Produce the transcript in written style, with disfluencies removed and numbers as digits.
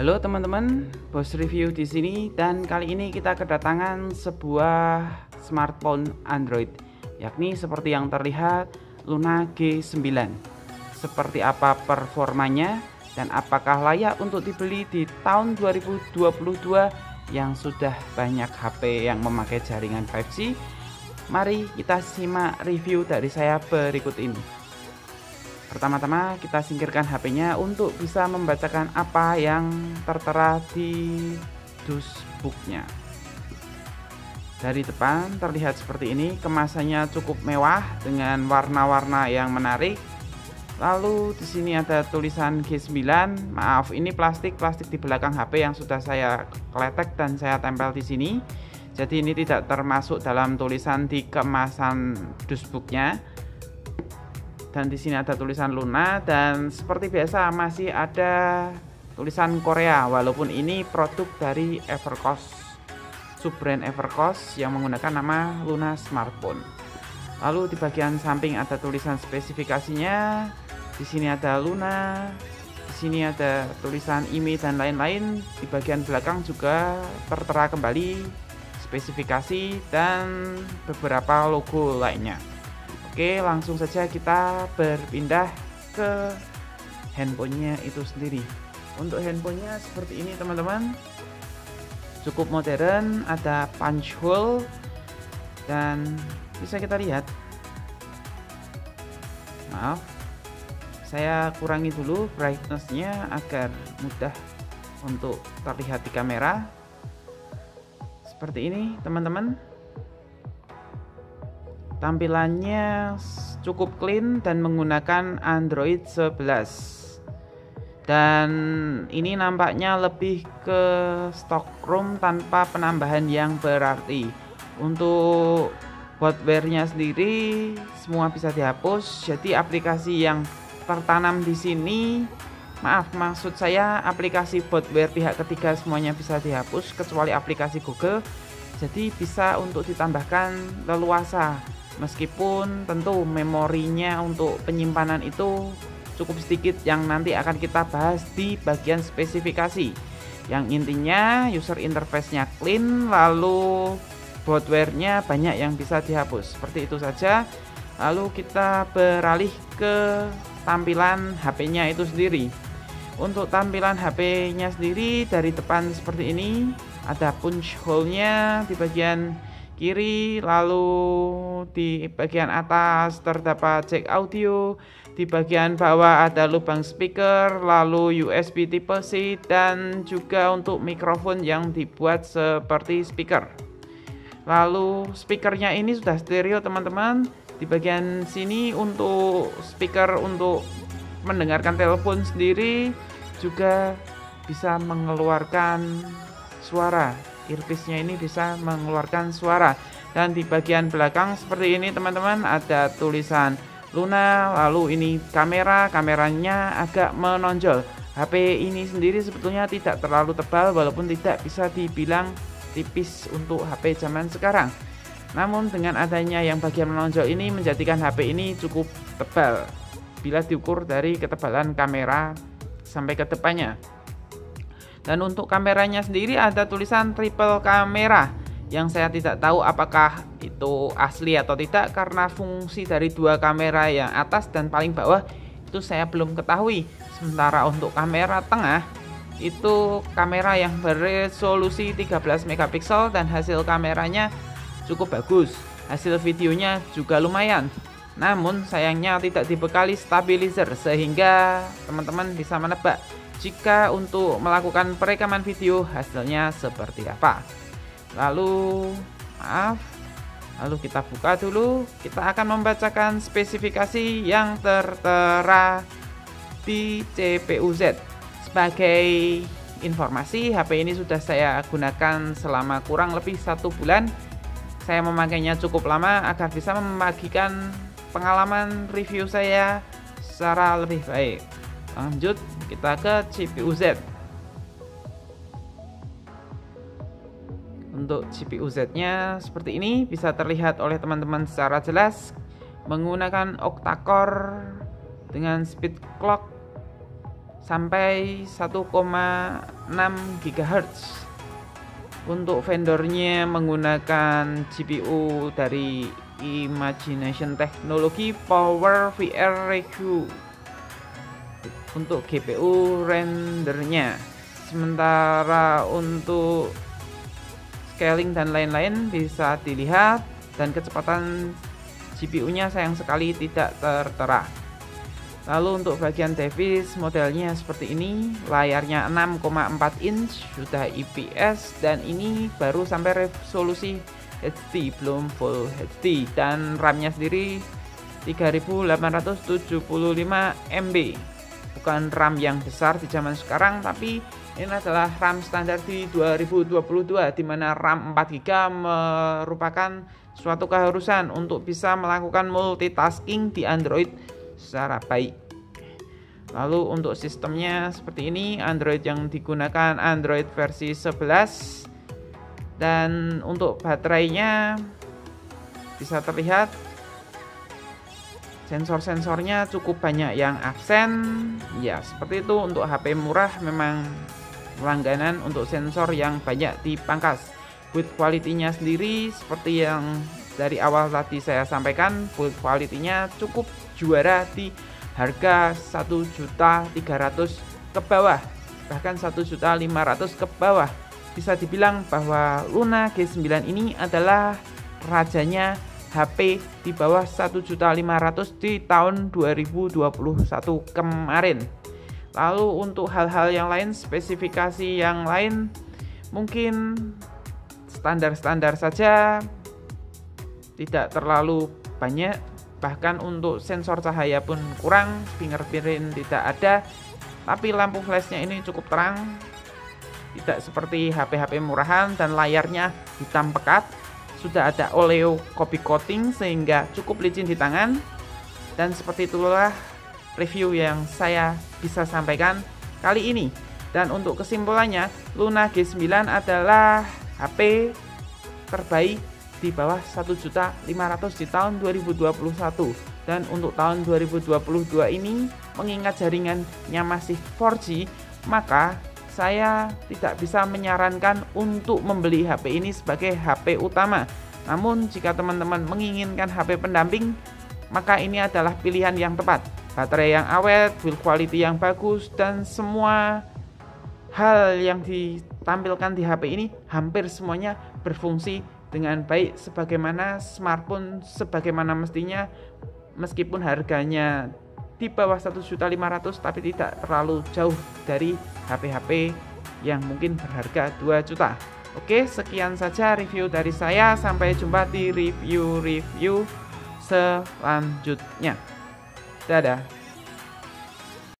Halo teman-teman, Bos Review di sini dan kali ini kita kedatangan sebuah smartphone Android, yakni seperti yang terlihat Luna G9. Seperti apa performanya dan apakah layak untuk dibeli di tahun 2022 yang sudah banyak HP yang memakai jaringan 5G? Mari kita simak review dari saya berikut ini. Pertama-tama kita singkirkan HP-nya untuk bisa membacakan apa yang tertera di dashboard-nya. Dari depan terlihat seperti ini, kemasannya cukup mewah dengan warna-warna yang menarik. Lalu di sini ada tulisan G9. Maaf, ini plastik di belakang HP yang sudah saya kletek dan saya tempel di sini. Jadi ini tidak termasuk dalam tulisan di kemasan dashboard-nya. Dan di sini ada tulisan Luna dan seperti biasa masih ada tulisan Korea, walaupun ini produk dari Evercost, sub-brand Evercost yang menggunakan nama Luna Smartphone. Lalu di bagian samping ada tulisan spesifikasinya. Di sini ada Luna, di sini ada tulisan IMEI dan lain-lain. Di bagian belakang juga tertera kembali spesifikasi dan beberapa logo lainnya. Oke, langsung saja kita berpindah ke handphonenya itu sendiri. Untuk handphonenya seperti ini teman-teman, cukup modern, ada punch hole dan bisa kita lihat. Maaf, saya kurangi dulu brightness-nya agar mudah untuk terlihat di kamera. Seperti ini teman-teman. Tampilannya cukup clean dan menggunakan Android 11. Dan ini nampaknya lebih ke stock ROM tanpa penambahan yang berarti. Untuk hardware-nya sendiri semua bisa dihapus. Jadi aplikasi yang tertanam di sini, maksud saya aplikasi hardware pihak ketiga semuanya bisa dihapus kecuali aplikasi Google. Jadi bisa untuk ditambahkan leluasa. Meskipun tentu memorinya untuk penyimpanan itu cukup sedikit yang nanti akan kita bahas di bagian spesifikasi. Yang intinya user interface-nya clean, lalu hardware-nya banyak yang bisa dihapus. Seperti itu saja. Lalu kita beralih ke tampilan HP-nya itu sendiri. Untuk tampilan HP-nya sendiri dari depan seperti ini, ada punch hole-nya di bagian kiri, lalu di bagian atas terdapat jack audio, di bagian bawah ada lubang speaker, lalu USB tipe C dan juga untuk mikrofon yang dibuat seperti speaker. Lalu speakernya ini sudah stereo teman-teman. Di bagian sini untuk speaker untuk mendengarkan telepon sendiri juga bisa mengeluarkan suara. Earpiece-nya ini bisa mengeluarkan suara. Dan di bagian belakang seperti ini teman-teman ada tulisan Luna. Lalu ini kameranya agak menonjol. HP ini sendiri sebetulnya tidak terlalu tebal, walaupun tidak bisa dibilang tipis untuk HP zaman sekarang. Namun dengan adanya yang bagian menonjol ini menjadikan HP ini cukup tebal bila diukur dari ketebalan kamera sampai ke depannya. Dan untuk kameranya sendiri ada tulisan triple kamera yang saya tidak tahu apakah itu asli atau tidak, karena fungsi dari dua kamera yang atas dan paling bawah itu saya belum ketahui. Sementara untuk kamera tengah itu kamera yang beresolusi 13 megapiksel dan hasil kameranya cukup bagus. Hasil videonya juga lumayan. Namun sayangnya tidak dibekali stabilizer sehingga teman-teman bisa menebak jika untuk melakukan perekaman video hasilnya seperti apa. Lalu kita buka dulu. Kita akan membacakan spesifikasi yang tertera di CPU Z. Sebagai informasi, HP ini sudah saya gunakan selama kurang lebih 1 bulan. Saya memakainya cukup lama agar bisa membagikan pengalaman review saya secara lebih baik. Lanjut kita ke CPU Z. Untuk CPU Z-nya seperti ini, bisa terlihat oleh teman-teman secara jelas menggunakan octa-core dengan speed clock sampai 1,6 GHz. Untuk vendornya menggunakan GPU dari Imagination Technology Power VR Review untuk GPU rendernya. Sementara untuk scaling dan lain-lain bisa dilihat, dan kecepatan GPU-nya sayang sekali tidak tertera. Lalu untuk bagian device modelnya seperti ini, layarnya 6,4 inch, sudah IPS, dan ini baru sampai resolusi HD, belum Full HD, dan RAM-nya sendiri 3875 MB. Bukan RAM yang besar di zaman sekarang, tapi ini adalah RAM standar di 2022, di mana RAM 4 GB merupakan suatu keharusan untuk bisa melakukan multitasking di Android secara baik. Lalu untuk sistemnya seperti ini, Android yang digunakan Android versi 11, dan untuk baterainya bisa terlihat sensor-sensornya cukup banyak yang absen. Ya, seperti itu. Untuk HP murah memang langganan untuk sensor yang banyak dipangkas. Build quality-nya sendiri seperti yang dari awal tadi saya sampaikan, build quality-nya cukup juara di harga 1.300.000 ke bawah, bahkan 1.500.000 ke bawah. Bisa dibilang bahwa Luna G9 ini adalah rajanya HP di bawah 1.500.000 di tahun 2021 kemarin. Lalu untuk hal-hal yang lain, spesifikasi yang lain mungkin standar-standar saja, tidak terlalu banyak. Bahkan untuk sensor cahaya pun kurang, fingerprint tidak ada, tapi lampu flashnya ini cukup terang, tidak seperti HP-HP murahan, dan layarnya hitam pekat, sudah ada Oleo copy coating sehingga cukup licin di tangan. Dan seperti itulah review yang saya bisa sampaikan kali ini. Dan untuk kesimpulannya, Luna G9 adalah HP terbaik di bawah 1.500.000 di tahun 2021. Dan untuk tahun 2022 ini, mengingat jaringannya masih 4G, maka saya tidak bisa menyarankan untuk membeli HP ini sebagai HP utama. Namun jika teman-teman menginginkan HP pendamping, maka ini adalah pilihan yang tepat. Baterai yang awet, build quality yang bagus, dan semua hal yang ditampilkan di HP ini hampir semuanya berfungsi dengan baik sebagaimana smartphone sebagaimana mestinya, meskipun harganya di bawah 1.500.000 tapi tidak terlalu jauh dari HP-HP yang mungkin berharga 2 juta. Oke, sekian saja review dari saya. Sampai jumpa di review-review selanjutnya. Dadah.